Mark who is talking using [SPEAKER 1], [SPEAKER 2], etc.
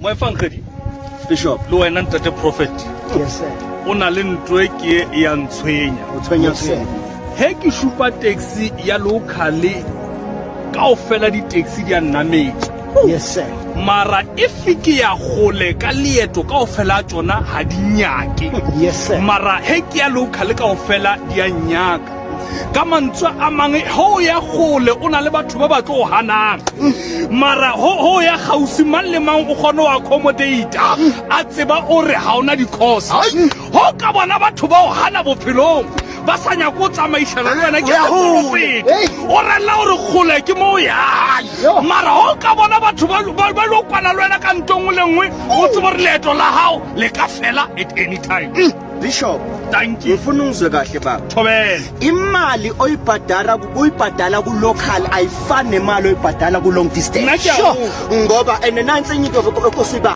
[SPEAKER 1] Moefangedi
[SPEAKER 2] Bishop.
[SPEAKER 1] le wena ntate prophet
[SPEAKER 2] Yes, sir.
[SPEAKER 1] o na le ntwe ke e ya ntshwenya
[SPEAKER 2] O tshwenya sir.
[SPEAKER 1] he ke shupa taxi ya locale kaofela di-taxi di a nnametse
[SPEAKER 2] Yes, sir.
[SPEAKER 1] mara if ke ya gole ka leeto kaofela a tsona ga di nyake
[SPEAKER 2] Yes, sir.
[SPEAKER 1] mara he ke ya locale kaofela di a nyaka ka mantswe a mangwe ho ya gole o na le batho ba ba tlo o hanang mara ho ya gausi mang le mang o kgone ho accommodata a tseba o re ha ona di-cost ho ka bona batho ba o hana bophelong ba sa nyako o tsamaisana le wena ke profete o rela gore gole ke mo yang mara ho ka bona batho ba lo kwana le wena ka ntong le nngwe o tseba re leeto la hao le ka fela at any time
[SPEAKER 2] Bishop.
[SPEAKER 1] thank you
[SPEAKER 2] Ngifuna ungizwe kahle baba.
[SPEAKER 1] thobela
[SPEAKER 2] Imali oyibhadala ku local ayifani nemali oyibhadala ku long distance.
[SPEAKER 1] Nna ke a
[SPEAKER 2] Ngoba nansi into ekusiba